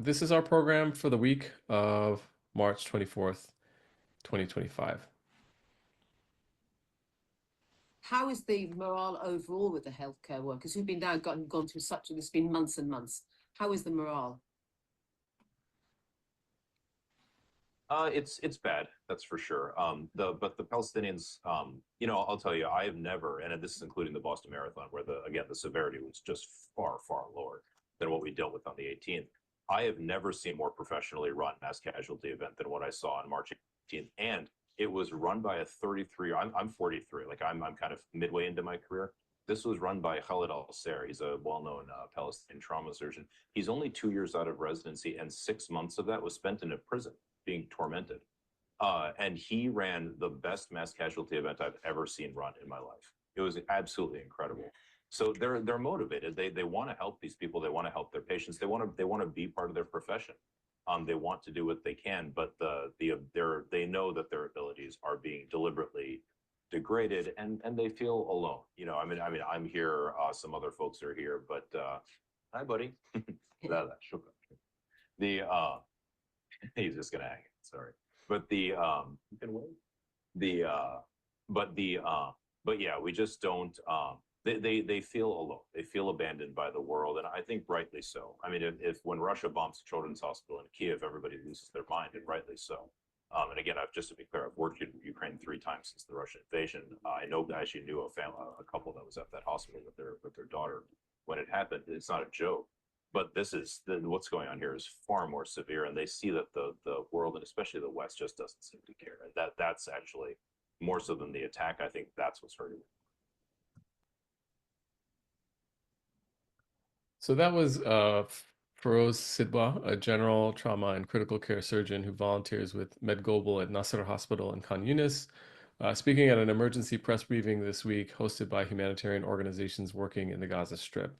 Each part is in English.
This is our program for the week of March 24th, 2025. How is the morale overall with the healthcare workers who've been now gone through such, it's been months and months. How is the morale? It's bad, that's for sure. But the Palestinians, I'll tell you, I have never, and this is including the Boston Marathon, where the severity was just far lower than what we dealt with on the 18th. I have never seen more professionally run mass casualty event than what I saw on March 18th, and it was run by a 33. I'm 43, like I'm kind of midway into my career. This was run by Khalid Al-Ser. He's a well-known Palestinian trauma surgeon. He's only 2 years out of residency, and 6 months of that was spent in a prison being tormented. And he ran the best mass casualty event I've ever seen run in my life. It was absolutely incredible. So they're motivated. They want to help these people. They want to help their patients. They want to be part of their profession. They want to do what they can, but they know that their abilities are being deliberately degraded, and they feel alone. I'm here. Some other folks are here, but hi, buddy. The he's just gonna hang it. Sorry, but you can wait. The but the but yeah, we just don't. They feel alone. They feel abandoned by the world, and I think rightly so. I mean, if when Russia bombs a children's hospital in Kiev, everybody loses their mind, and rightly so. And again, I've just to be clear, I've worked in Ukraine 3 times since the Russian invasion. I know I actually knew a couple that was at that hospital with their daughter when it happened. It's not a joke, but what's going on here is far more severe, and they see that the world, and especially the West, just doesn't seem to care. And that's actually more so than the attack. I think that's what's hurting. So that was Feroz Sidwa, a general trauma and critical care surgeon who volunteers with Med Global at Nasser Hospital in Khan Yunis, speaking at an emergency press briefing this week hosted by humanitarian organizations working in the Gaza Strip.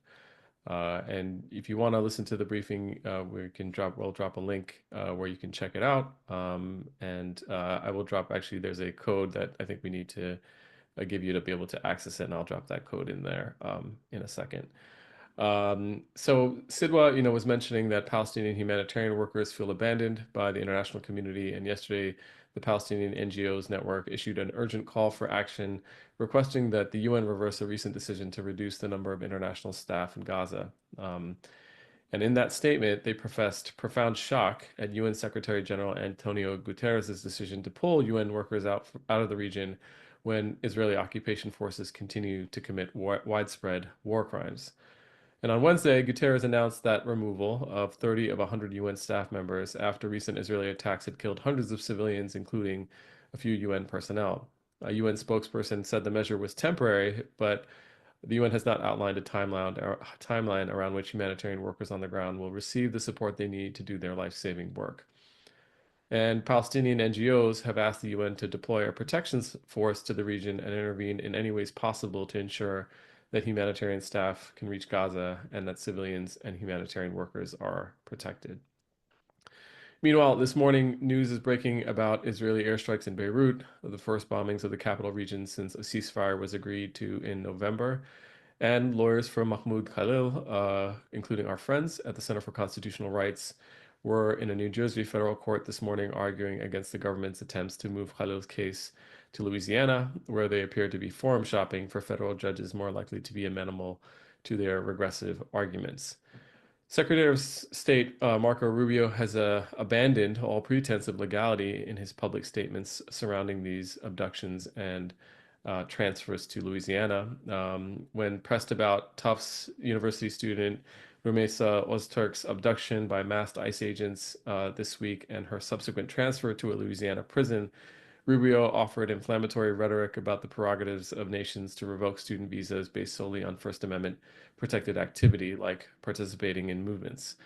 And if you want to listen to the briefing, we'll drop a link where you can check it out. And I will drop, actually, there's a code that I think we need to give you to be able to access it, and I'll drop that code in there in a second. So Sidwa, was mentioning that Palestinian humanitarian workers feel abandoned by the international community, and yesterday the Palestinian NGOs network issued an urgent call for action requesting that the UN reverse a recent decision to reduce the number of international staff in Gaza. And in that statement, they professed profound shock at UN Secretary General Antonio Guterres' decision to pull UN workers out of the region when Israeli occupation forces continue to commit widespread war crimes. And on Wednesday, Guterres announced that removal of 30 of 100 UN staff members after recent Israeli attacks had killed hundreds of civilians, including a few UN personnel. A UN spokesperson said the measure was temporary, but the UN has not outlined a timeline around which humanitarian workers on the ground will receive the support they need to do their life-saving work. And Palestinian NGOs have asked the UN to deploy a protections force to the region and intervene in any ways possible to ensure that humanitarian staff can reach Gaza and that civilians and humanitarian workers are protected. Meanwhile, this morning, news is breaking about Israeli airstrikes in Beirut, the first bombings of the capital region since a ceasefire was agreed to in November. And lawyers for Mahmoud Khalil, including our friends at the Center for Constitutional Rights, were in a New Jersey federal court this morning arguing against the government's attempts to move Khalil's case to Louisiana, where they appear to be forum shopping for federal judges more likely to be amenable to their regressive arguments. Secretary of State Marco Rubio has abandoned all pretense of legality in his public statements surrounding these abductions and transfers to Louisiana. When pressed about Tufts University student Rumeysa Ozturk's abduction by masked ICE agents this week and her subsequent transfer to a Louisiana prison, Rubio offered inflammatory rhetoric about the prerogatives of nations to revoke student visas based solely on First Amendment protected activity, like participating in movements,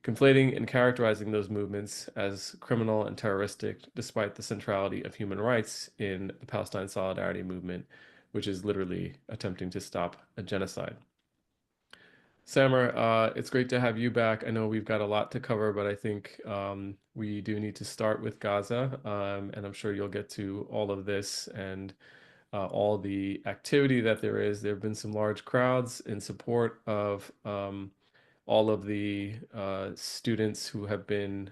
conflating and characterizing those movements as criminal and terroristic, despite the centrality of human rights in the Palestine Solidarity Movement, which is literally attempting to stop a genocide. Samer, it's great to have you back. I know we've got a lot to cover, but I think we do need to start with Gaza, and I'm sure you'll get to all of this and all the activity that there is. There have been some large crowds in support of all of the students who have been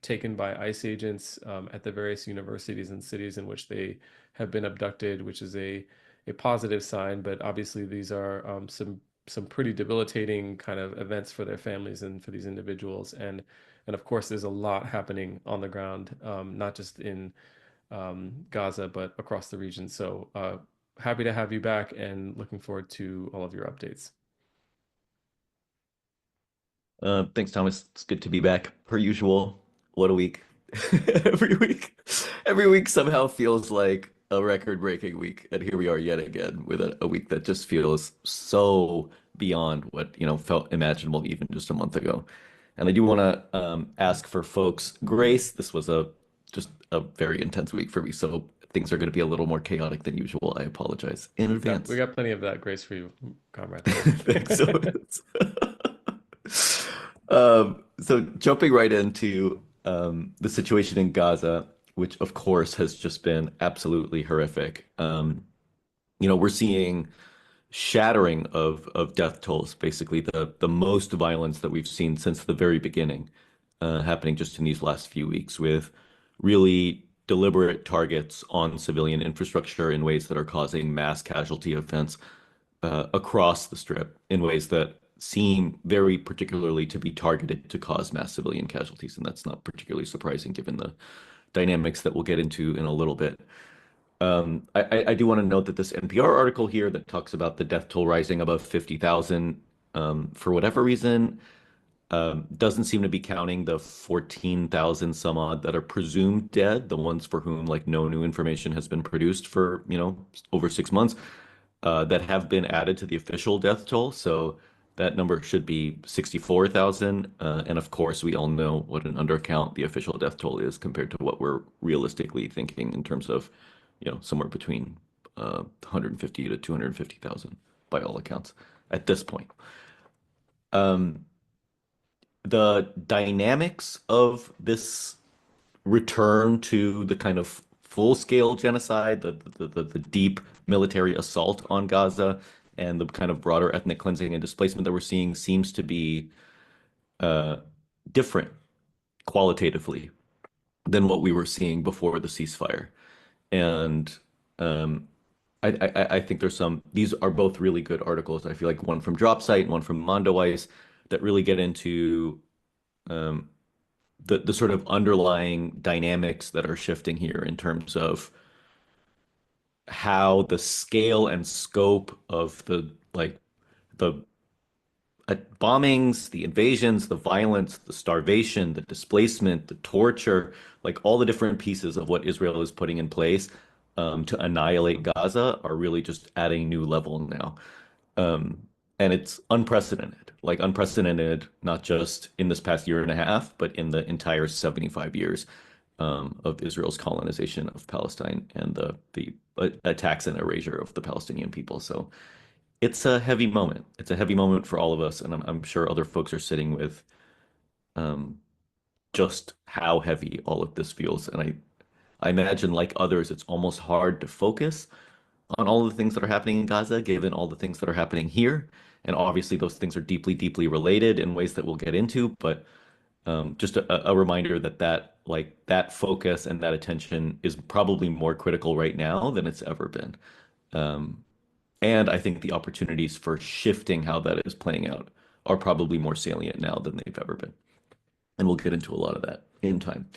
taken by ICE agents at the various universities and cities in which they have been abducted, which is a positive sign. But obviously, these are some pretty debilitating kind of events for their families and for these individuals. And of course, there's a lot happening on the ground, not just in Gaza, but across the region. So happy to have you back and looking forward to all of your updates. Thanks, Thomas. It's good to be back. Per usual, what a week. Every week, every week somehow feels like a record-breaking week. And here we are yet again with a week that just feels so beyond what, felt imaginable even just a month ago. And I do want to ask for folks' grace. This was just a very intense week for me, so things are going to be a little more chaotic than usual. I apologize in We advance. got plenty of that grace for you, comrade. Thanks so so jumping right into the situation in Gaza, which of course has just been absolutely horrific. We're seeing shattering of death tolls, basically the most violence that we've seen since the very beginning, happening just in these last few weeks with really deliberate targets on civilian infrastructure in ways that are causing mass casualty events across the strip in ways that seem very particularly to be targeted to cause mass civilian casualties. And that's not particularly surprising given the dynamics that we'll get into in a little bit. I do want to note that this NPR article here that talks about the death toll rising above 50,000, for whatever reason, doesn't seem to be counting the 14,000 some odd that are presumed dead, the ones for whom like no new information has been produced for, over 6 months, that have been added to the official death toll. So that number should be 64,000. And of course, we all know what an undercount the official death toll is compared to what we're realistically thinking in terms of, somewhere between 150 to 250,000 by all accounts at this point. The dynamics of this return to the kind of full-scale genocide, the deep military assault on Gaza, and the kind of broader ethnic cleansing and displacement that we're seeing seems to be uh, different qualitatively than what we were seeing before the ceasefire. And um, I think these are both really good articles. I feel like one from Dropsite and one from Mondoweiss that really get into um, the sort of underlying dynamics that are shifting here in terms of how the scale and scope of the bombings, the invasions, the violence, the starvation, the displacement, the torture, like all the different pieces of what Israel is putting in place to annihilate Gaza are really just at a new level now. Um, and it's unprecedented, like unprecedented, not just in this past year and a half, but in the entire 75 years of Israel's colonization of Palestine and the attacks and erasure of the Palestinian people. So it's a heavy moment. It's a heavy moment for all of us, and I'm sure other folks are sitting with um, just how heavy all of this feels. And I imagine, like others, it's almost hard to focus on all of the things that are happening in Gaza, given all the things that are happening here. And obviously, those things are deeply, deeply related in ways that we'll get into. But just a reminder that focus and that attention is probably more critical right now than it's ever been. Um, and I think the opportunities for shifting how that is playing out are probably more salient now than they've ever been. And we'll get into a lot of that in time.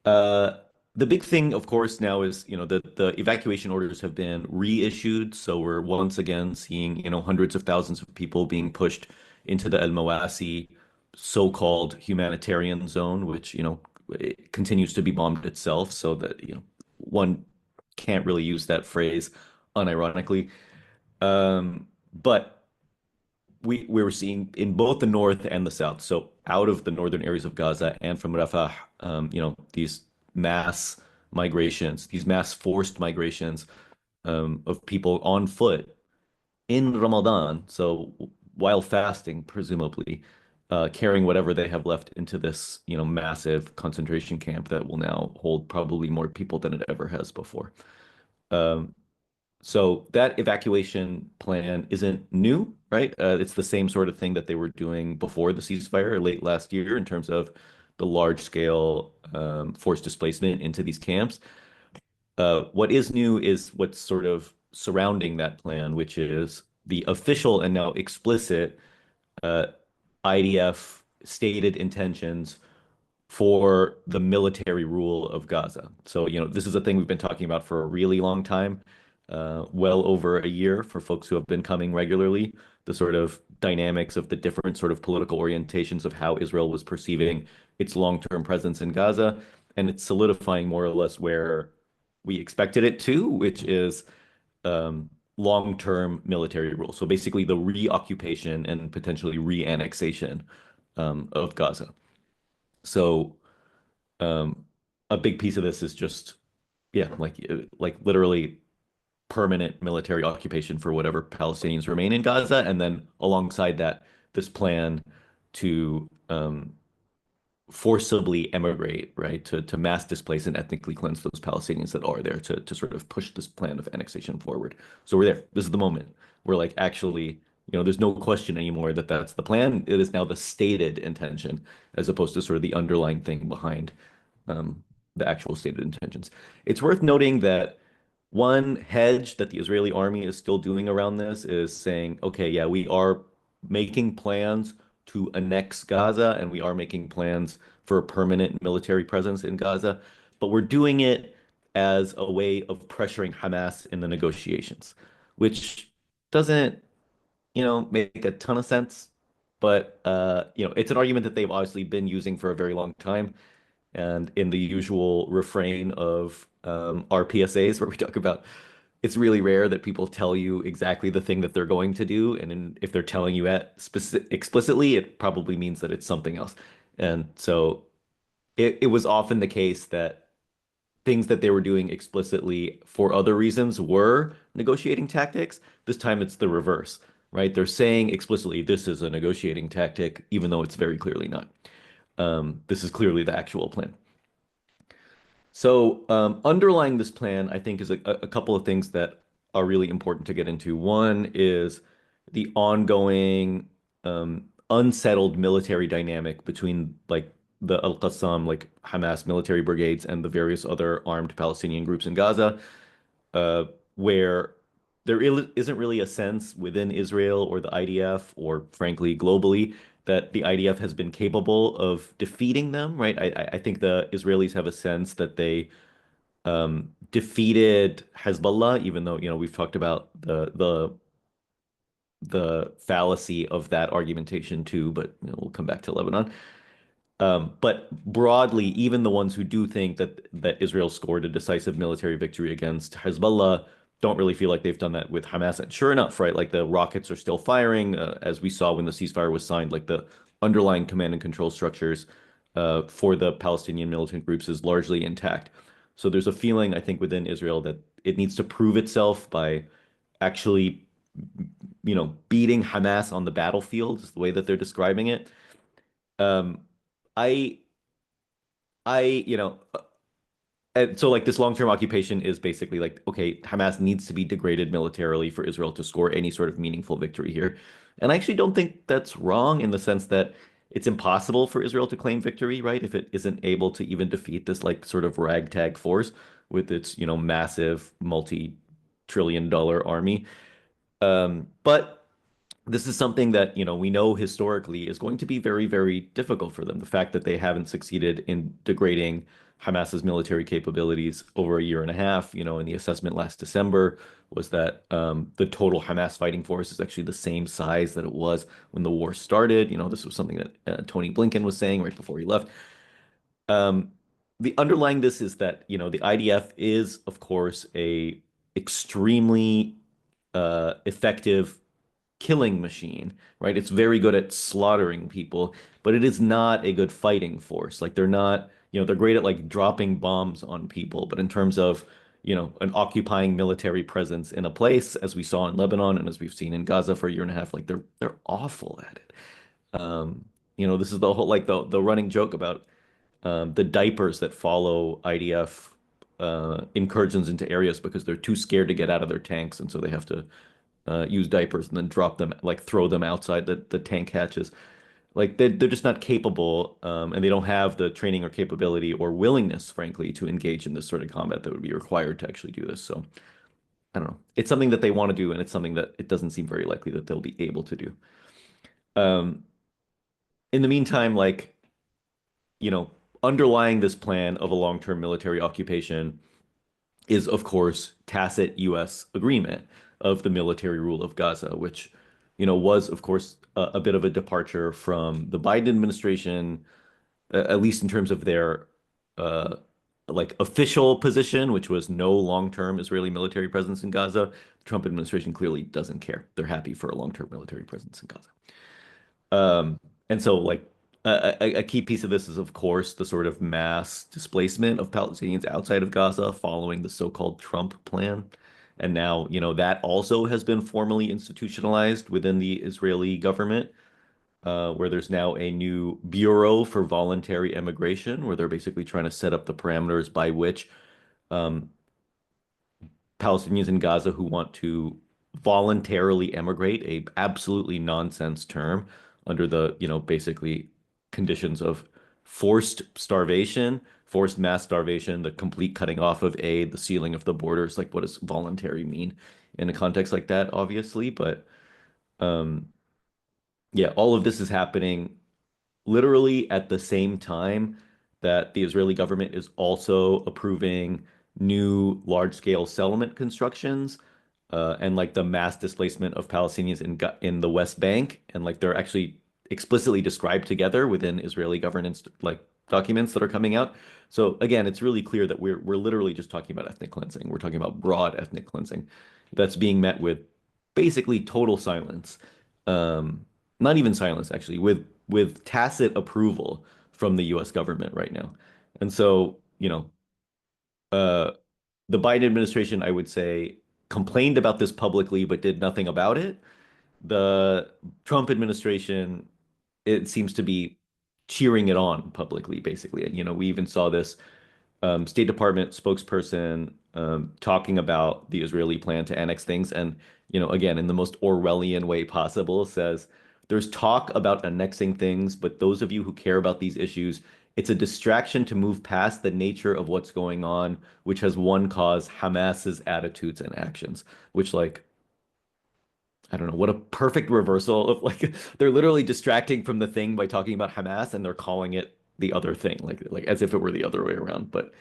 Uh, the big thing, of course, now is, the evacuation orders have been reissued. So we're once again seeing, hundreds of thousands of people being pushed into the El Mawasi so-called humanitarian zone, which, it continues to be bombed itself. So that, one can't really use that phrase unironically. But we were seeing in both the north and the south, so out of the northern areas of Gaza and from Rafah, these mass migrations, these mass forced migrations of people on foot in Ramadan, so while fasting, presumably, carrying whatever they have left into this, massive concentration camp that will now hold probably more people than it ever has before. Um, so that evacuation plan isn't new. right? It's the same sort of thing that they were doing before the ceasefire late last year in terms of the large scale forced displacement into these camps. What is new is what's sort of surrounding that plan, which is the official and now explicit uh, IDF stated intentions for the military rule of Gaza. So, this is a thing we've been talking about for a really long time, well over a year for folks who have been coming regularly, the sort of dynamics of the different sort of political orientations of how Israel was perceiving its long-term presence in Gaza. And it's solidifying more or less where we expected it to, which is long-term military rule. So basically the reoccupation and potentially re-annexation of Gaza. So um, a big piece of this is just, yeah, like literally permanent military occupation for whatever Palestinians remain in Gaza, and then alongside that, this plan to forcibly emigrate, right, to mass displace and ethnically cleanse those Palestinians that are there to sort of push this plan of annexation forward. So we're there. This is the moment. We're like actually, there's no question anymore that that's the plan. It is now the stated intention as opposed to sort of the underlying thing behind the actual stated intentions. It's worth noting that one hedge that the Israeli army is still doing around this is saying, okay, yeah, we are making plans to annex Gaza and we are making plans for a permanent military presence in Gaza, but we're doing it as a way of pressuring Hamas in the negotiations, which doesn't, make a ton of sense. But it's an argument that they've obviously been using for a very long time. And in the usual refrain of our PSAs, where we talk about it's really rare that people tell you exactly the thing that they're going to do. If they're telling you explicitly, it probably means that it's something else. And so it was often the case that things that they were doing explicitly for other reasons were negotiating tactics. This time it's the reverse, right? They're saying explicitly, this is a negotiating tactic, even though it's very clearly not. This is clearly the actual plan. So underlying this plan, I think, is a couple of things that are really important to get into. One is the ongoing unsettled military dynamic between like the Al-Qassam, like Hamas military brigades, and the various other armed Palestinian groups in Gaza, where there isn't really a sense within Israel or the IDF, or frankly globally, that the IDF has been capable of defeating them, right? I think the Israelis have a sense that they defeated Hezbollah, even though, we've talked about the fallacy of that argumentation too, but we'll come back to Lebanon. But broadly, even the ones who do think that Israel scored a decisive military victory against Hezbollah don't really feel like they've done that with Hamas. And sure enough, right, like the rockets are still firing, as we saw when the ceasefire was signed, like the underlying command and control structures for the Palestinian militant groups is largely intact. So there's a feeling, I think, within Israel that it needs to prove itself by actually, beating Hamas on the battlefield, is the way that they're describing it. Um, I, I, and so like this long-term occupation is basically like, okay, Hamas needs to be degraded militarily for Israel to score any sort of meaningful victory here. And I actually don't think that's wrong in the sense that it's impossible for Israel to claim victory, right? If it isn't able to even defeat this like sort of ragtag force with its, massive multi-trillion dollar army. But this is something that, we know historically is going to be very, very difficult for them. The fact that they haven't succeeded in degrading Hamas's military capabilities over a year and a half, in the assessment last December was that the total Hamas fighting force is actually the same size that it was when the war started. This was something that Tony Blinken was saying right before he left. Um, the underlying this is that, the IDF is, of course, a extremely effective killing machine, right? It's very good at slaughtering people, but it is not a good fighting force. Like they're not, they're great at like dropping bombs on people, but in terms of, an occupying military presence in a place, as we saw in Lebanon and as we've seen in Gaza for a year and a half, like they're awful at it. Um, this is the whole like the running joke about the diapers that follow IDF incursions into areas because they're too scared to get out of their tanks, and so they have to use diapers and then drop them, like throw them outside the tank hatches. Like they're just not capable, and they don't have the training or capability or willingness, frankly, to engage in this sort of combat that would be required to actually do this. So I don't know. It's something that they want to do, and it's something that it doesn't seem very likely that they'll be able to do. Um, in the meantime, like, you know, underlying this plan of a long-term military occupation is, of course, tacit U.S. agreement of the military rule of Gaza, which, was, of course, a bit of a departure from the Biden administration, at least in terms of their uh, like official position, which was no long-term Israeli military presence in Gaza. The Trump administration clearly doesn't care. They're happy for a long-term military presence in Gaza. And so, like, a key piece of this is, of course, the sort of mass displacement of Palestinians outside of Gaza following the so-called Trump plan. And now, that also has been formally institutionalized within the Israeli government, where there's now a new Bureau for Voluntary Immigration, where they're basically trying to set up the parameters by which um, Palestinians in Gaza who want to voluntarily emigrate, a absolutely nonsense term under the, basically conditions of forced starvation, forced mass starvation, the complete cutting off of aid, the sealing of the borders. Like, what does voluntary mean in a context like that, obviously? But um, yeah, all of this is happening literally at the same time that the Israeli government is also approving new large-scale settlement constructions, and like the mass displacement of Palestinians in the West Bank, and like they're actually explicitly described together within Israeli governance like documents that are coming out. So again, it's really clear that we're literally just talking about ethnic cleansing. We're talking about broad ethnic cleansing that's being met with basically total silence. Um, Not even silence, actually, with tacit approval from the US government right now. And so, uh, the Biden administration, I would say, complained about this publicly but did nothing about it. The Trump administration, it seems to be cheering it on publicly, basically. And, we even saw this State Department spokesperson talking about the Israeli plan to annex things. And, again, in the most Orwellian way possible, says there's talk about annexing things, but those of you who care about these issues, it's a distraction to move past the nature of what's going on, which has one cause, Hamas's attitudes and actions, which, like, I don't know, what a perfect reversal of like they're literally distracting from the thing by talking about Hamas and they're calling it the other thing, like as if it were the other way around. But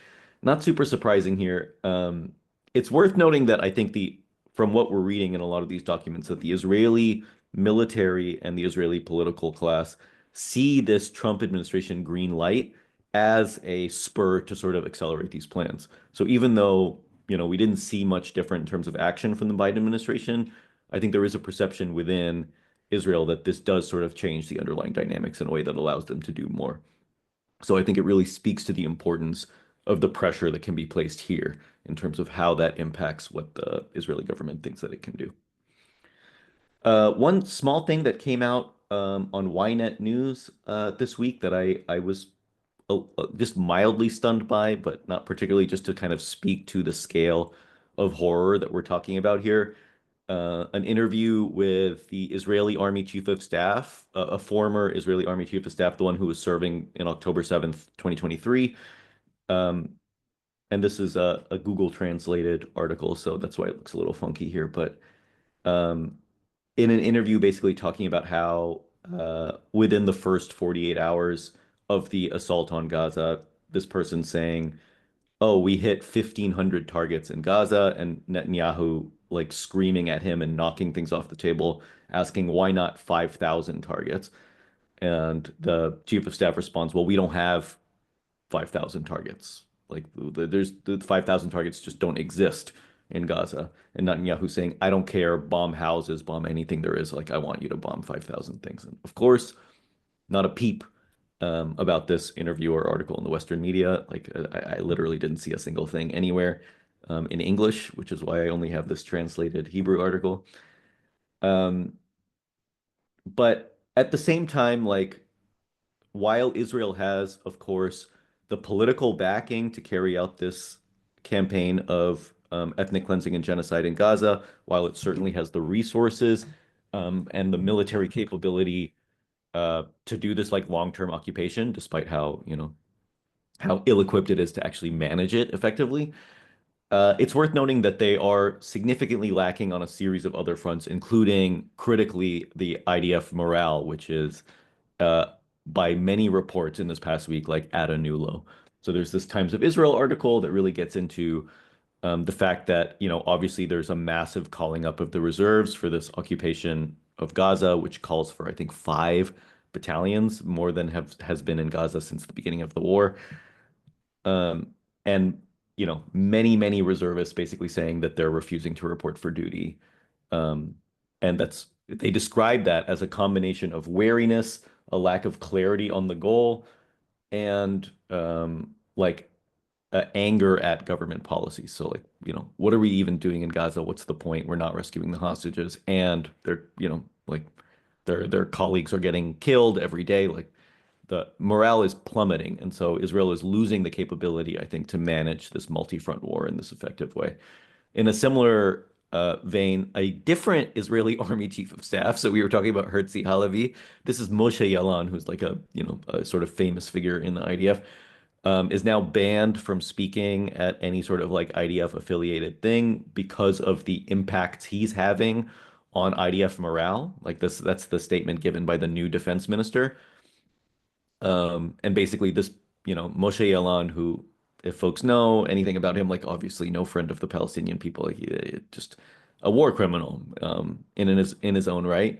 not super surprising here. It's worth noting that I think the from what we're reading in a lot of these documents that the Israeli military and the Israeli political class see this Trump administration green light as a spur to sort of accelerate these plans. So even though, we didn't see much different in terms of action from the Biden administration, I think there is a perception within Israel that this does sort of change the underlying dynamics in a way that allows them to do more. So I think it really speaks to the importance of the pressure that can be placed here in terms of how that impacts what the Israeli government thinks that it can do. One small thing that came out on Ynet News this week that I was just mildly stunned by, but not particularly, just to kind of speak to the scale of horror that we're talking about here. An interview with the Israeli Army Chief of Staff, a former Israeli Army Chief of Staff, the one who was serving in October 7th, 2023. And this is a Google translated article, so that's why it looks a little funky here. But um, in an interview, basically talking about how within the first 48 hours of the assault on Gaza, this person saying, oh, we hit 1,500 targets in Gaza, and Netanyahu like screaming at him and knocking things off the table, asking why not 5,000 targets? And the chief of staff responds, well, we don't have 5,000 targets. Like there's the 5,000 targets just don't exist in Gaza. And Netanyahu saying, I don't care, bomb houses, bomb anything there is. Like, I want you to bomb 5,000 things. And of course, not a peep about this interview or article in the Western media. Like I literally didn't see a single thing anywhere in English, which is why I only have this translated Hebrew article. Um, but at the same time, like while Israel has, of course, the political backing to carry out this campaign of ethnic cleansing and genocide in Gaza, while it certainly has the resources and the military capability to do this like long-term occupation, despite how, how ill-equipped it is to actually manage it effectively. It's worth noting that they are significantly lacking on a series of other fronts, including critically the IDF morale, which is uh, by many reports in this past week, like at a new low. So there's this Times of Israel article that really gets into the fact that, obviously there's a massive calling up of the reserves for this occupation of Gaza, which calls for, I think, 5 battalions, more than has been in Gaza since the beginning of the war. Um, and, many, many reservists basically saying that they're refusing to report for duty. Um, and they describe that as a combination of wariness, a lack of clarity on the goal, and like anger at government policies. So like, what are we even doing in Gaza? What's the point? We're not rescuing the hostages, and like their colleagues are getting killed every day. Like the morale is plummeting, and so Israel is losing the capability, I think, to manage this multi-front war in this effective way. In a similar vein, a different Israeli army chief of staff. So we were talking about Herzi Halevi. This is Moshe Yalan, who's like a sort of famous figure in the IDF, is now banned from speaking at any sort of like IDF affiliated thing because of the impact he's having on IDF morale. Like that's the statement given by the new defense minister. And basically this, Moshe Yalan, who, if folks know anything about him, like obviously no friend of the Palestinian people, like just a war criminal in his own right,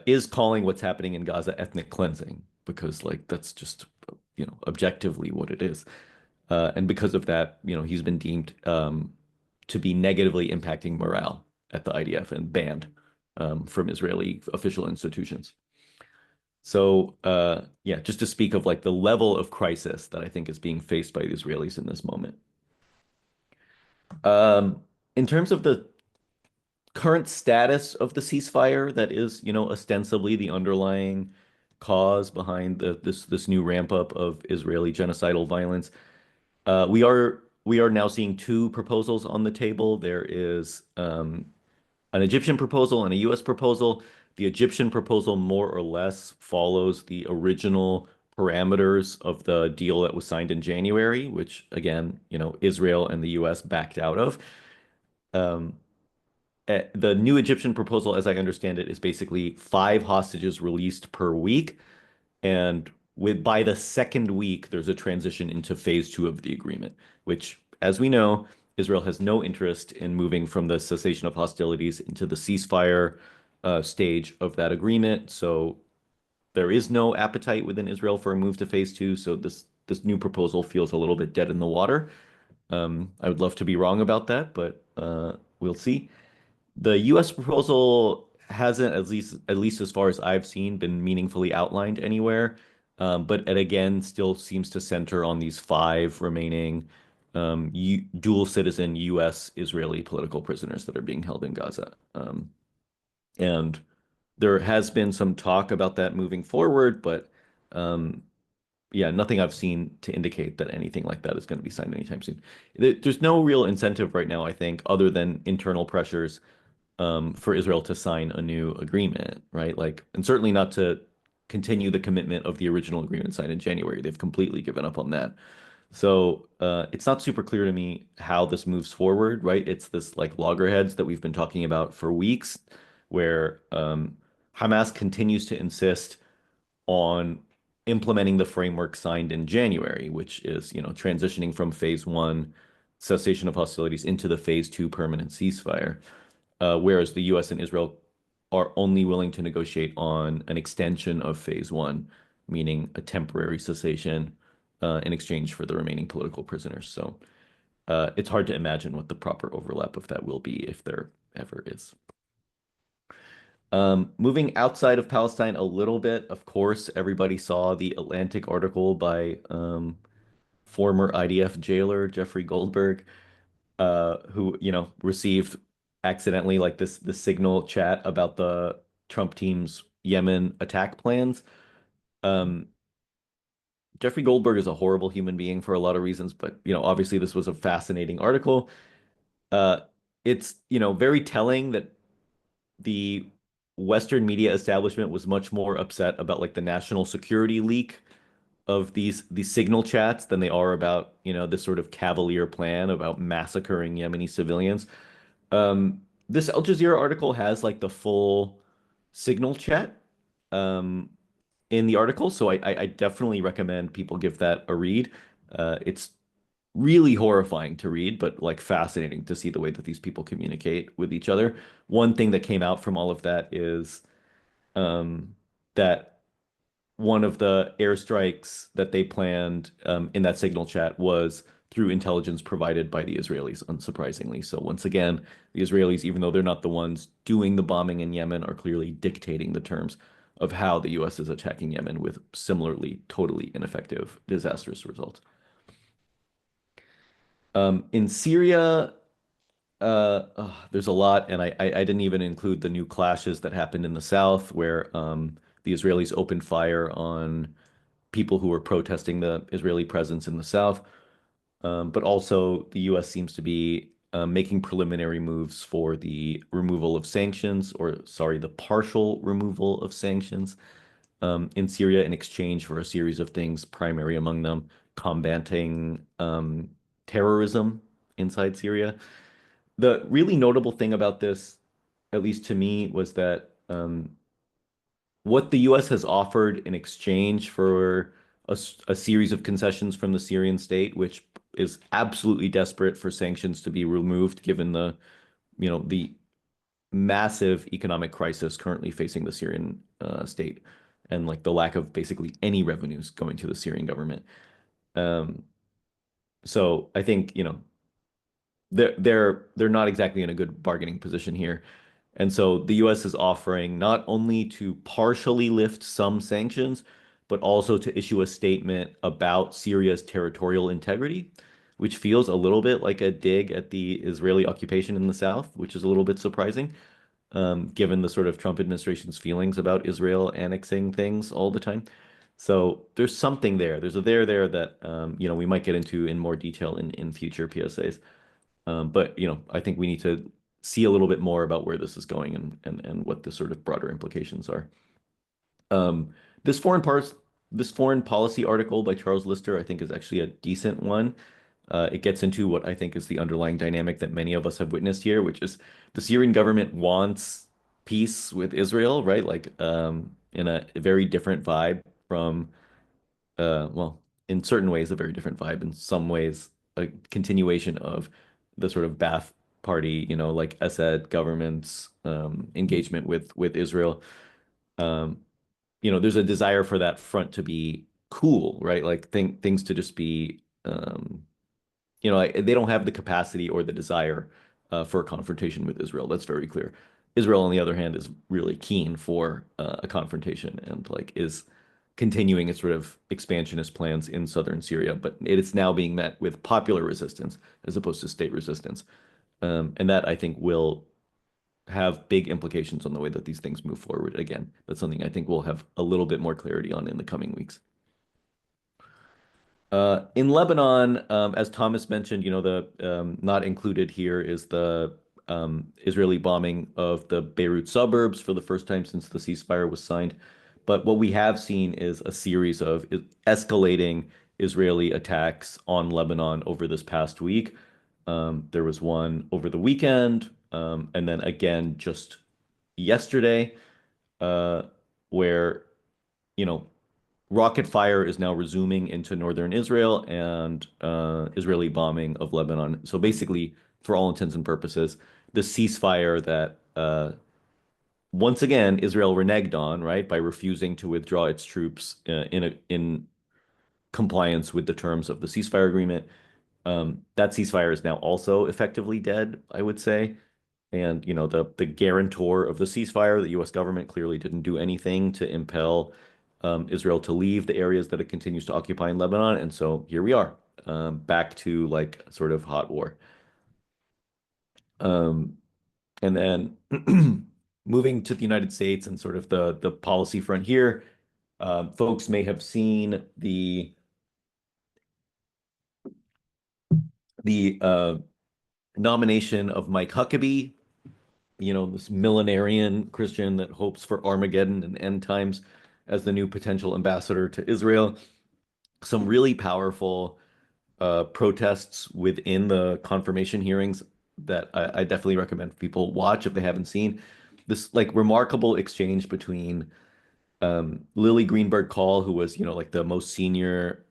is calling what's happening in Gaza ethnic cleansing because like that's just objectively what it is. And because of that, he's been deemed to be negatively impacting morale at the IDF and banned from Israeli official institutions. So yeah, just to speak of like the level of crisis that I think is being faced by the Israelis in this moment. In terms of the current status of the ceasefire, that is, ostensibly the underlying cause behind this new ramp up of Israeli genocidal violence, we are now seeing two proposals on the table. There is an Egyptian proposal and a U.S. proposal. The Egyptian proposal more or less follows the original parameters of the deal that was signed in January, which again, Israel and the U.S. backed out of. Um, the new Egyptian proposal, as I understand it, is basically 5 hostages released per week. And by the second week, there's a transition into phase 2 of the agreement, which, as we know, Israel has no interest in moving from the cessation of hostilities into the ceasefire stage of that agreement. So there is no appetite within Israel for a move to phase 2. So this new proposal feels a little bit dead in the water. I would love to be wrong about that, but we'll see. The U.S. proposal hasn't, at least as far as I've seen, been meaningfully outlined anywhere. But it again still seems to center on these 5 remaining dual citizen U.S. Israeli political prisoners that are being held in Gaza. And there has been some talk about that moving forward, but yeah, nothing I've seen to indicate that anything like that is going to be signed anytime soon. There's no real incentive right now, I think, other than internal pressures for Israel to sign a new agreement, right? Like, and certainly not to continue the commitment of the original agreement signed in January. They've completely given up on that. So it's not super clear to me how this moves forward, right? It's this like loggerheads that we've been talking about for weeks, where Hamas continues to insist on implementing the framework signed in January, which is, transitioning from phase 1 cessation of hostilities into the phase 2 permanent ceasefire, whereas the U.S. and Israel are only willing to negotiate on an extension of phase 1, meaning a temporary cessation in exchange for the remaining political prisoners. So it's hard to imagine what the proper overlap of that will be, if there ever is. Moving outside of Palestine a little bit, of course, everybody saw the Atlantic article by former IDF jailer Jeffrey Goldberg, who, received accidentally like the signal chat about the Trump team's Yemen attack plans. Um, Jeffrey Goldberg is a horrible human being for a lot of reasons, but obviously this was a fascinating article. Uh, it's, very telling that the Western media establishment was much more upset about like the national security leak of these signal chats than they are about, this sort of cavalier plan about massacring Yemeni civilians. This Al Jazeera article has like the full signal chat in the article, so I definitely recommend people give that a read. It's really horrifying to read, but like fascinating to see the way that these people communicate with each other. One thing that came out from all of that is that one of the airstrikes that they planned in that signal chat was through intelligence provided by the Israelis, unsurprisingly. So once again, the Israelis, even though they're not the ones doing the bombing in Yemen, are clearly dictating the terms of how the US is attacking Yemen with similarly totally ineffective, disastrous results. In Syria, there's a lot, and I didn't even include the new clashes that happened in the south, where the Israelis opened fire on people who were protesting the Israeli presence in the south. But also, the U.S. seems to be making preliminary moves for the removal of sanctions, or sorry, the partial removal of sanctions in Syria in exchange for a series of things, primary among them combating terrorism inside Syria. The really notable thing about this, at least to me, was that what the US has offered in exchange for a series of concessions from the Syrian state, which is absolutely desperate for sanctions to be removed, given the massive economic crisis currently facing the Syrian state and like the lack of basically any revenues going to the Syrian government. Um, so I think, they're not exactly in a good bargaining position here. And so the US is offering not only to partially lift some sanctions, but also to issue a statement about Syria's territorial integrity, which feels a little bit like a dig at the Israeli occupation in the south, which is a little bit surprising, given the sort of Trump administration's feelings about Israel annexing things all the time. So there's something there. There's a there that we might get into in more detail in future PSAs. But I think we need to see a little bit more about where this is going and what the sort of broader implications are. Um, this foreign parts this foreign policy article by Charles Lister, I think, is actually a decent one. It gets into what I think is the underlying dynamic that many of us have witnessed here, which is the Syrian government wants peace with Israel, right? Like in a very different vibe from well, in certain ways, a very different vibe. In some ways, a continuation of the sort of Ba'ath Party, like Assad government's engagement with Israel. Um, there's a desire for that front to be cool, right? Like things to just be, like, they don't have the capacity or the desire for a confrontation with Israel. That's very clear. Israel, on the other hand, is really keen for a confrontation and like is continuing its sort of expansionist plans in southern Syria, but it is now being met with popular resistance as opposed to state resistance. And that I think will have big implications on the way that these things move forward. Again, that's something I think we'll have a little bit more clarity on in the coming weeks. In Lebanon, as Thomas mentioned, the not included here is the Israeli bombing of the Beirut suburbs for the first time since the ceasefire was signed. But what we have seen is a series of escalating Israeli attacks on Lebanon over this past week. There was one over the weekend, and then again just yesterday, uh, where, you know, rocket fire is now resuming into northern Israel and Israeli bombing of Lebanon. So basically, for all intents and purposes, the ceasefire that once again Israel reneged on, right, by refusing to withdraw its troops in compliance with the terms of the ceasefire agreement. That ceasefire is now also effectively dead, I would say. And the guarantor of the ceasefire, the U.S. government, clearly didn't do anything to impel Israel to leave the areas that it continues to occupy in Lebanon. And so here we are, back to like sort of hot war. Um, and then moving to the United States and sort of the policy front here, folks may have seen the nomination of Mike Huckabee, this millenarian Christian that hopes for Armageddon and end times as the new potential ambassador to Israel. Some really powerful protests within the confirmation hearings that I definitely recommend people watch if they haven't seen. This like remarkable exchange between Lily Greenberg Call, who was, like the most senior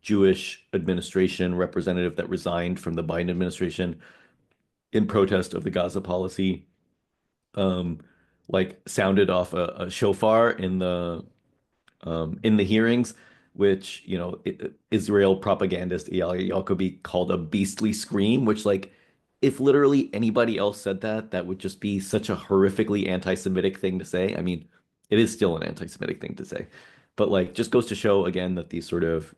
Jewish administration representative that resigned from the Biden administration in protest of the Gaza policy, um, like sounded off a shofar in the hearings, which, Israel propagandist Eyal Yacobi called a beastly scream, which like if literally anybody else said that, that would just be such a horrifically anti-Semitic thing to say. I mean, it is still an anti-Semitic thing to say, but like just goes to show again that these sort of,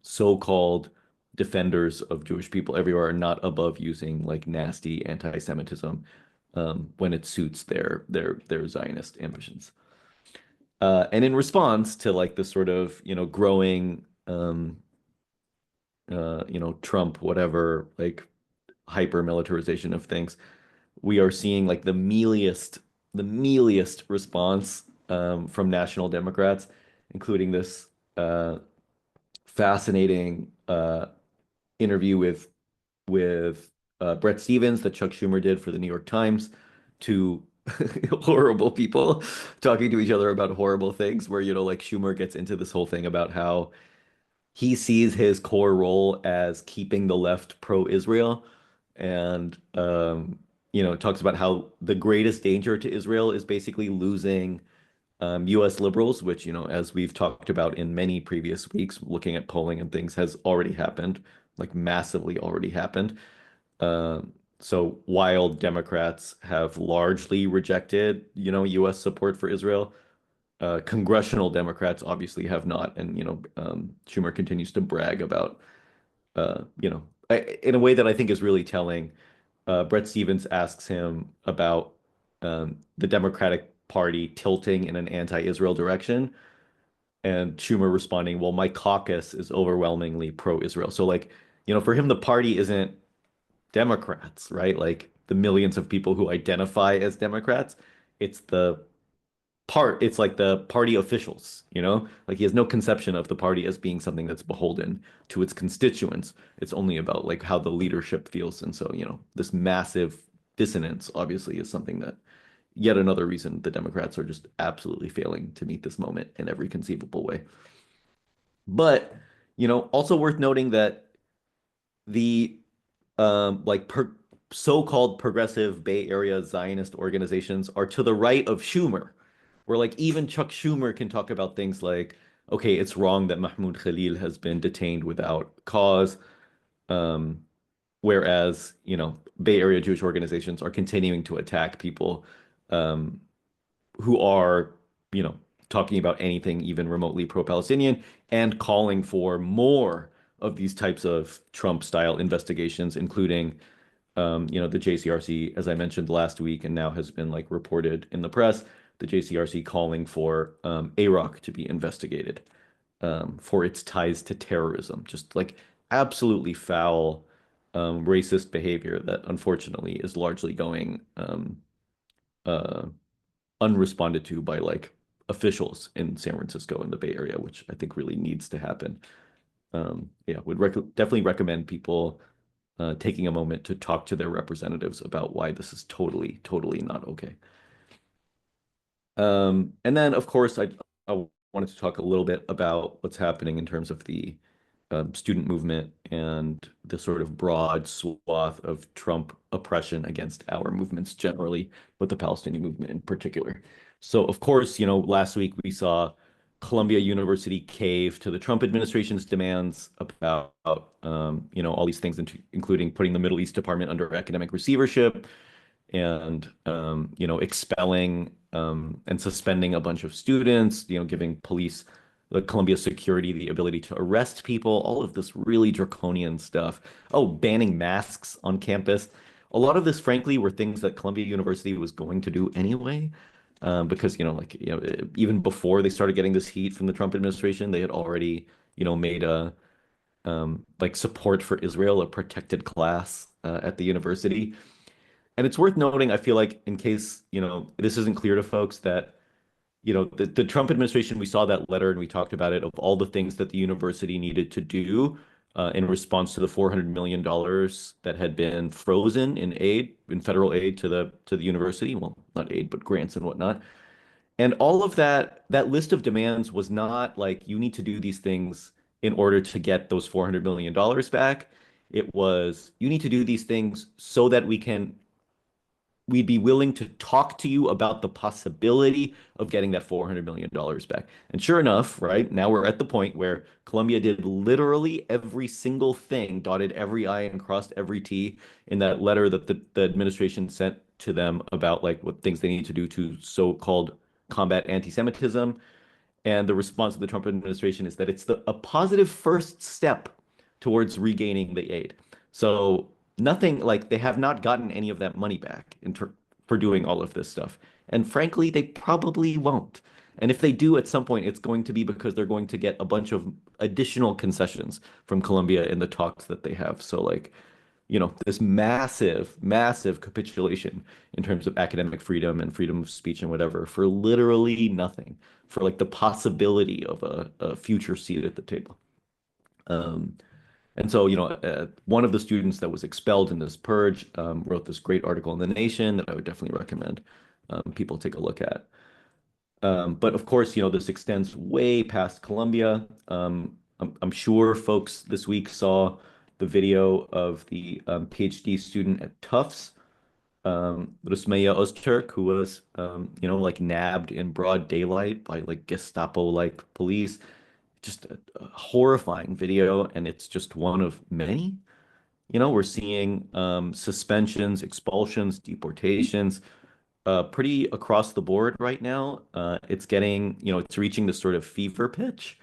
so-called defenders of Jewish people everywhere are not above using like nasty anti-Semitism when it suits their Zionist ambitions. And in response to like this sort of, growing, Trump, whatever, like hyper militarization of things, we are seeing like the mealiest response from national Democrats, including this fascinating interview with Brett Stevens that Chuck Schumer did for the New York Times, to horrible people talking to each other about horrible things, where, like Schumer gets into this whole thing about how he sees his core role as keeping the left pro-Israel, and talks about how the greatest danger to Israel is basically losing US liberals, which, as we've talked about in many previous weeks, looking at polling and things, has already happened, like massively already happened. So while Democrats have largely rejected, US support for Israel, congressional Democrats obviously have not. And, Schumer continues to brag about, in a way that I think is really telling. Brett Stevens asks him about the Democratic Party tilting in an anti-Israel direction, and Schumer responding, "Well, my caucus is overwhelmingly pro-Israel." So, like, for him, the party isn't Democrats, right? Like the millions of people who identify as Democrats, it's it's like the party officials, Like he has no conception of the party as being something that's beholden to its constituents. It's only about like how the leadership feels. And so, this massive dissonance obviously is something that, yet another reason the Democrats are just absolutely failing to meet this moment in every conceivable way. But, also worth noting that the like so-called progressive Bay Area Zionist organizations are to the right of Schumer, where like even Chuck Schumer can talk about things like, okay, it's wrong that Mahmoud Khalil has been detained without cause, um, whereas, Bay Area Jewish organizations are continuing to attack people um, who are, you know, talking about anything even remotely pro-Palestinian, and calling for more of these types of Trump-style investigations, including, the JCRC, as I mentioned last week, and now has been like reported in the press, the JCRC calling for AROC to be investigated for its ties to terrorism, just like absolutely foul, racist behavior that unfortunately is largely going uh, unresponded to by like officials in San Francisco and the Bay Area, which I think really needs to happen. Yeah, would definitely recommend people taking a moment to talk to their representatives about why this is totally, totally not okay. And then, of course, I wanted to talk a little bit about what's happening in terms of the student movement and the sort of broad swath of Trump oppression against our movements generally, but the Palestinian movement in particular. So, of course, last week we saw Columbia University cave to the Trump administration's demands about, all these things, including putting the Middle East Department under academic receivership, and expelling and suspending a bunch of students, giving police, the Columbia security, the ability to arrest people, all of this really draconian stuff. Oh, banning masks on campus. A lot of this, frankly, were things that Columbia University was going to do anyway. Because, even before they started getting this heat from the Trump administration, they had already, made like support for Israel, a protected class at the university. And it's worth noting, I feel like, in case, this isn't clear to folks, that, the Trump administration, we saw that letter and we talked about it, of all the things that the university needed to do in response to the $400 million that had been frozen in federal aid to the university. Well, not aid, but grants and whatnot. And all of that list of demands was not like, you need to do these things in order to get those $400 million back. It was, you need to do these things so that we'd be willing to talk to you about the possibility of getting that $400 million back. And sure enough, right, now we're at the point where Colombia did literally every single thing, dotted every I and crossed every T in that letter that the administration sent to them about like what things they need to do to so-called combat anti-Semitism. And the response of the Trump administration is that it's a positive first step towards regaining the aid. So nothing, like, they have not gotten any of that money back for doing all of this stuff. And frankly, they probably won't. And if they do at some point, it's going to be because they're going to get a bunch of additional concessions from Colombia in the talks that they have. So like, this massive, massive capitulation in terms of academic freedom and freedom of speech and whatever for literally nothing, for like the possibility of a future seat at the table. Um, and so, one of the students that was expelled in this purge wrote this great article in The Nation that I would definitely recommend people take a look at. But of course, this extends way past Colombia. I'm sure folks this week saw the video of the PhD student at Tufts, Rusmeya Öztürk, who was, like nabbed in broad daylight by like Gestapo-like police. Just a horrifying video, and it's just one of many. We're seeing suspensions, expulsions, deportations, pretty across the board right now. It's reaching this sort of fever pitch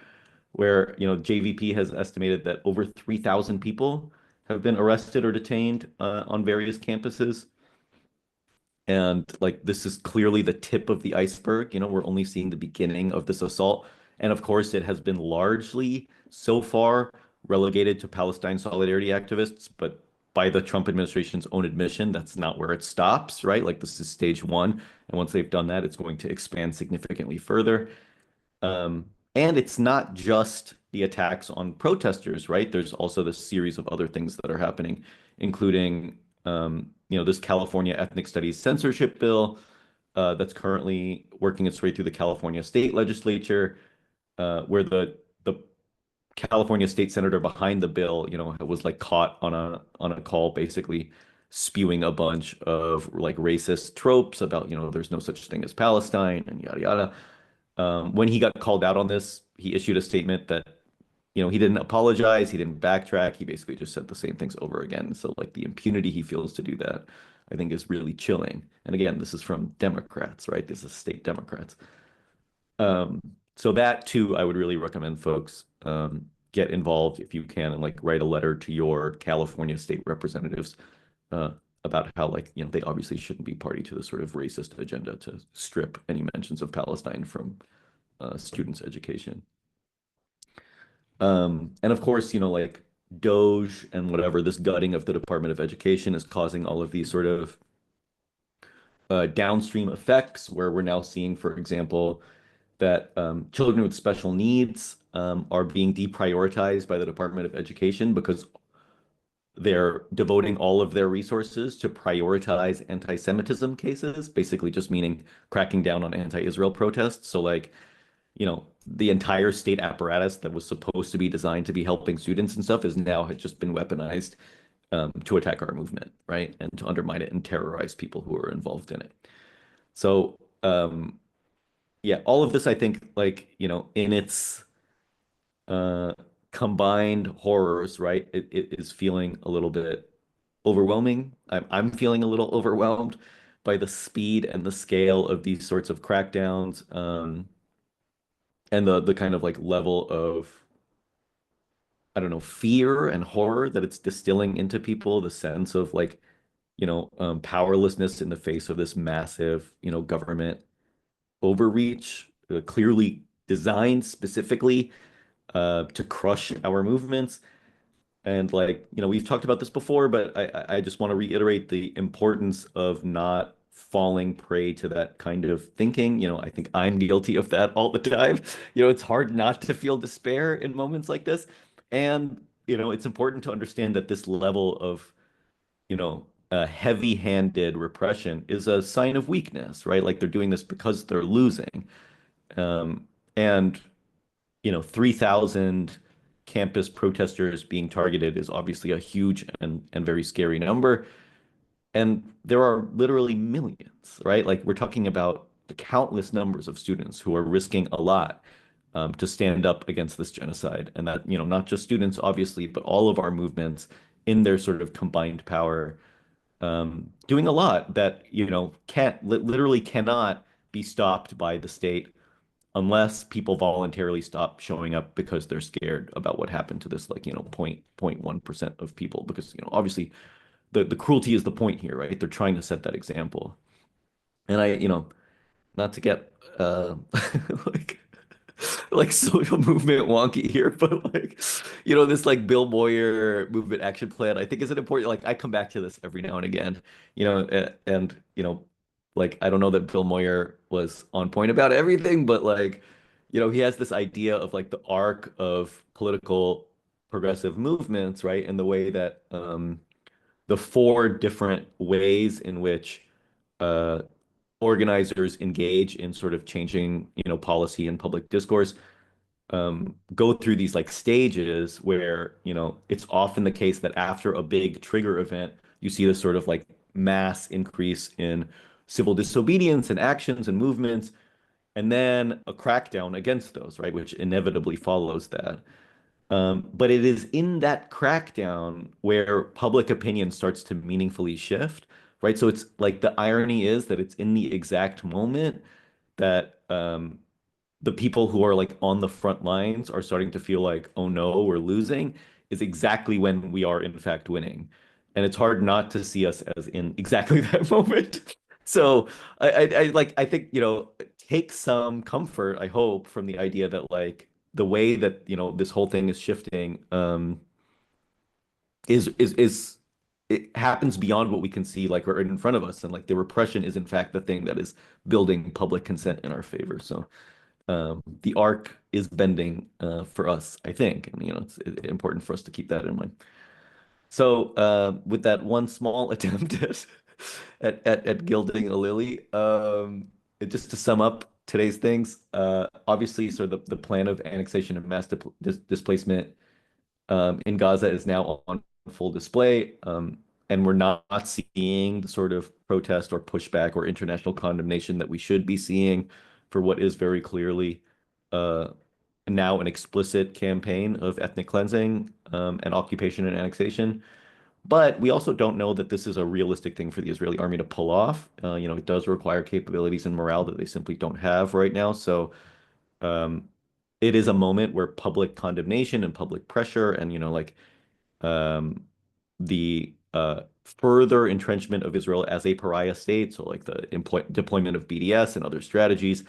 where, JVP has estimated that over 3,000 people have been arrested or detained on various campuses. And like, this is clearly the tip of the iceberg. We're only seeing the beginning of this assault. And of course, it has been largely so far relegated to Palestine solidarity activists, but by the Trump administration's own admission, that's not where it stops, right? Like, this is stage one. And once they've done that, it's going to expand significantly further. Um, and it's not just the attacks on protesters, right? There's also this series of other things that are happening, including, this California ethnic studies censorship bill that's currently working its way through the California state legislature, where the California state senator behind the bill, was like caught on a call, basically spewing a bunch of like racist tropes about, there's no such thing as Palestine and yada yada. When he got called out on this, he issued a statement that, he didn't apologize, he didn't backtrack, he basically just said the same things over again. So like, the impunity he feels to do that, I think, is really chilling. And again, this is from Democrats, right? This is state Democrats. Um, so that too, I would really recommend folks get involved if you can, and like write a letter to your California state representatives about how, like, they obviously shouldn't be party to the sort of racist agenda to strip any mentions of Palestine from students' education. And of course, like Doge and whatever, this gutting of the Department of Education is causing all of these sort of downstream effects, where we're now seeing, for example, that children with special needs are being deprioritized by the Department of Education because they're devoting all of their resources to prioritize anti-Semitism cases, basically just meaning cracking down on anti-Israel protests. So like, the entire state apparatus that was supposed to be designed to be helping students and stuff has just been weaponized to attack our movement, right? And to undermine it and terrorize people who are involved in it. So, yeah, all of this, I think, like, in its combined horrors, right? It is feeling a little bit overwhelming. I'm feeling a little overwhelmed by the speed and the scale of these sorts of crackdowns, and the kind of like level of, I don't know, fear and horror that it's distilling into people, the sense of like, powerlessness in the face of this massive, government overreach, clearly designed specifically to crush our movements. And like, we've talked about this before, but I just want to reiterate the importance of not falling prey to that kind of thinking. I think I'm guilty of that all the time. It's hard not to feel despair in moments like this. And, it's important to understand that this level of, heavy-handed repression is a sign of weakness, right? Like they're doing this because they're losing. And 3,000 campus protesters being targeted is obviously a huge and very scary number. And there are literally millions, right? Like we're talking about the countless numbers of students who are risking a lot to stand up against this genocide. And that, not just students, obviously, but all of our movements in their sort of combined power, doing a lot that, can't literally cannot be stopped by the state unless people voluntarily stop showing up because they're scared about what happened to this, like, 0.1% of people. Because, obviously the cruelty is the point here, right? They're trying to set that example. And not to get like social movement wonky here, but like, this like Bill Moyer movement action plan, I think is an important, like I come back to this every now and again, and like I don't know that Bill Moyer was on point about everything, but like, he has this idea of like the arc of political progressive movements, right? And the way that the four different ways in which uh organizers engage in sort of changing, policy and public discourse, go through these like stages where, it's often the case that after a big trigger event, you see this sort of like mass increase in civil disobedience and actions and movements, and then a crackdown against those, right, which inevitably follows that. But it is in that crackdown where public opinion starts to meaningfully shift, right? So it's like the irony is that it's in the exact moment that the people who are like on the front lines are starting to feel like, oh no, we're losing, is exactly when we are in fact winning. And it's hard not to see us as in exactly that moment. So I think, take some comfort, I hope, from the idea that like the way that, this whole thing is shifting, is it happens beyond what we can see, like, or in front of us. And like the repression is in fact the thing that is building public consent in our favor. So the arc is bending for us, I think. And, it's important for us to keep that in mind. So with that one small attempt at gilding a lily, just to sum up today's things, obviously, sort of the plan of annexation and mass displacement in Gaza is now on full display. And we're not seeing the sort of protest or pushback or international condemnation that we should be seeing for what is very clearly uh, now an explicit campaign of ethnic cleansing and occupation and annexation. But we also don't know that this is a realistic thing for the Israeli army to pull off. It does require capabilities and morale that they simply don't have right now. So um, it is a moment where public condemnation and public pressure and, like um, the further entrenchment of Israel as a pariah state, so like the deployment of BDS and other strategies,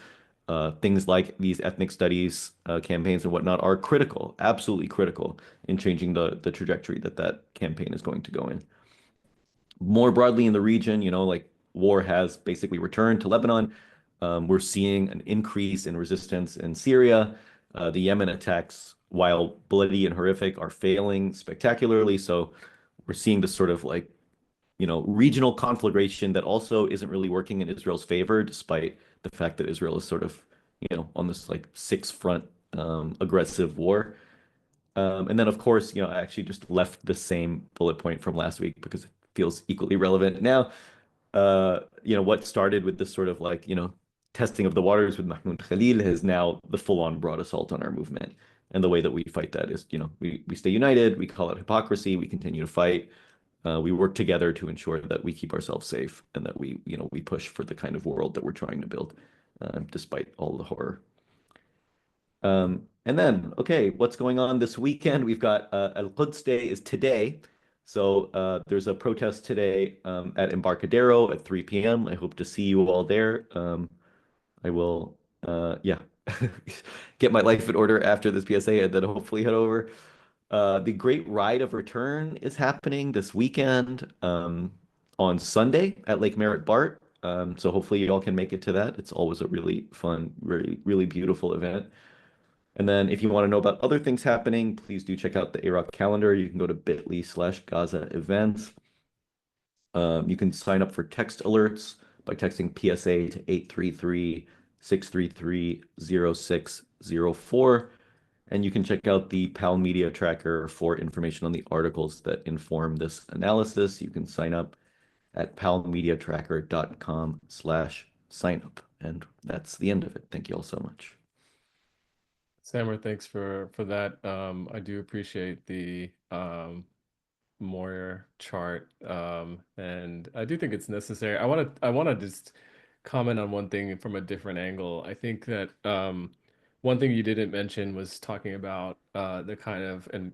things like these ethnic studies campaigns and whatnot are critical, absolutely critical in changing the trajectory that campaign is going to go in. More broadly in the region, like war has basically returned to Lebanon. We're seeing an increase in resistance in Syria. The Yemen attacks, while bloody and horrific, are failing spectacularly. So we're seeing this sort of like, regional conflagration that also isn't really working in Israel's favor, despite the fact that Israel is sort of, on this like six front aggressive war. And then, of course, I actually just left the same bullet point from last week because it feels equally relevant now. What started with this sort of like, testing of the waters with Mahmoud Khalil has now the full-on broad assault on our movement. And the way that we fight that is, we stay united, we call it hypocrisy, we continue to fight. We work together to ensure that we keep ourselves safe and that we push for the kind of world that we're trying to build, despite all the horror. And then, okay, what's going on this weekend? We've got Al-Quds Day is today. So there's a protest today at Embarcadero at 3 p.m. I hope to see you all there. I will, yeah, get my life in order after this PSA and then hopefully head over. The Great Ride of Return is happening this weekend on Sunday at Lake Merritt Bart. So hopefully you all can make it to that. It's always a really fun, really, really beautiful event. And then if you want to know about other things happening, please do check out the AROC calendar. You can go to bit.ly/Gaza events. You can sign up for text alerts by texting PSA to 833-633-0604. And you can check out the PAL Media Tracker for information on the articles that inform this analysis. You can sign up at palmediatracker.com/signup. And that's the end of it. Thank you all so much. Sammer, thanks for that. I do appreciate the Moyer chart, and I do think it's necessary. I want to just comment on one thing from a different angle. I think that one thing you didn't mention was talking about the kind of and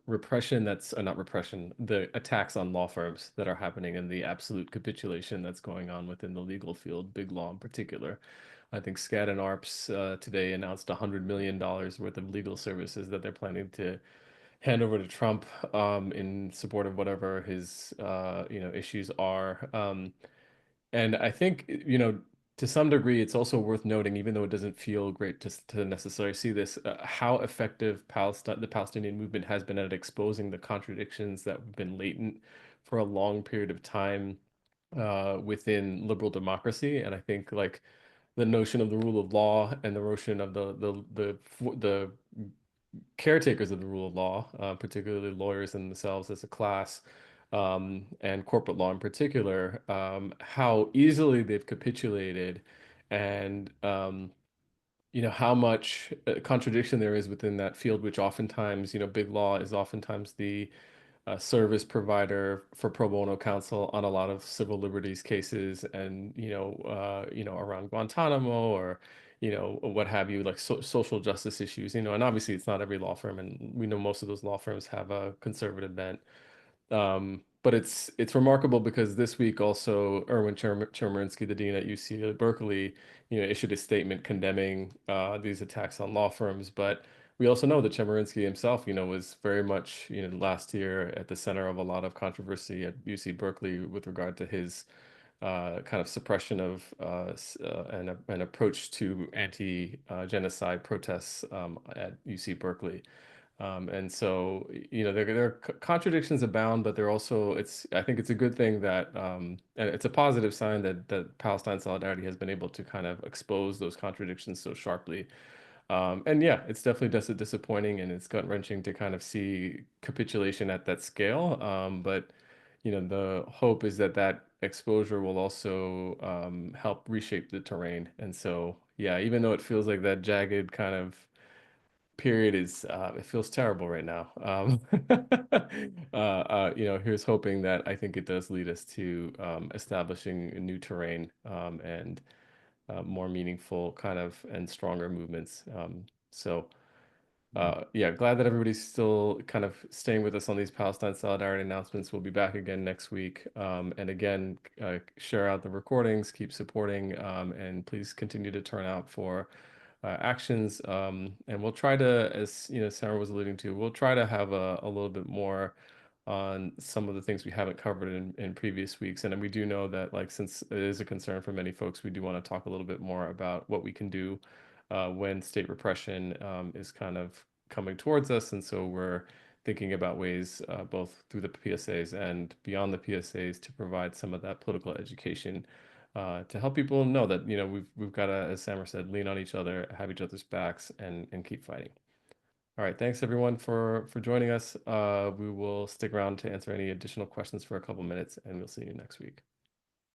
repression that's not repression, the attacks on law firms that are happening and the absolute capitulation that's going on within the legal field, big law in particular. I think SCAD and ARPS today announced $100 million worth of legal services that they're planning to hand over to Trump in support of whatever his issues are. And I think to some degree it's also worth noting, even though it doesn't feel great to necessarily see this, how effective the Palestinian movement has been at exposing the contradictions that have been latent for a long period of time within liberal democracy. And I think like the notion of the rule of law and the notion of the caretakers of the rule of law, particularly lawyers and themselves as a class, and corporate law in particular, how easily they've capitulated, and how much contradiction there is within that field, which oftentimes, big law is oftentimes the service provider for pro bono counsel on a lot of civil liberties cases, and around Guantanamo or what have you, like social justice issues. And obviously it's not every law firm, and we know most of those law firms have a conservative bent. But it's remarkable because this week also Erwin Chemerinsky, the dean at UC Berkeley, issued a statement condemning these attacks on law firms. But we also know that Chemerinsky himself, was very much, last year at the center of a lot of controversy at UC Berkeley with regard to his kind of suppression of an approach to anti-genocide protests at UC Berkeley. And so, there are contradictions abound, but they're also, I think it's a good thing that, and it's a positive sign that Palestine Solidarity has been able to kind of expose those contradictions so sharply. And yeah, it's definitely disappointing, and it's gut-wrenching to kind of see capitulation at that scale. But, the hope is that that exposure will also help reshape the terrain. And so, yeah, even though it feels like that jagged kind of period is it feels terrible right now. Here's hoping that I think it does lead us to establishing a new terrain, and more meaningful kind of and stronger movements. Yeah, glad that everybody's still kind of staying with us on these Palestine Solidarity announcements. We'll be back again next week. And again, share out the recordings, keep supporting, and please continue to turn out for actions. And we'll try to, as Sarah was alluding to, we'll try to have a little bit more on some of the things we haven't covered in previous weeks. And then we do know that, like, since it is a concern for many folks, we do want to talk a little bit more about what we can do when state repression is kind of coming towards us. And so we're thinking about ways, both through the PSAs and beyond the PSAs, to provide some of that political education to help people know that we've got to, as Sammer said, lean on each other, have each other's backs, and keep fighting. All right, thanks everyone for joining us. We will stick around to answer any additional questions for a couple minutes, and we'll see you next week.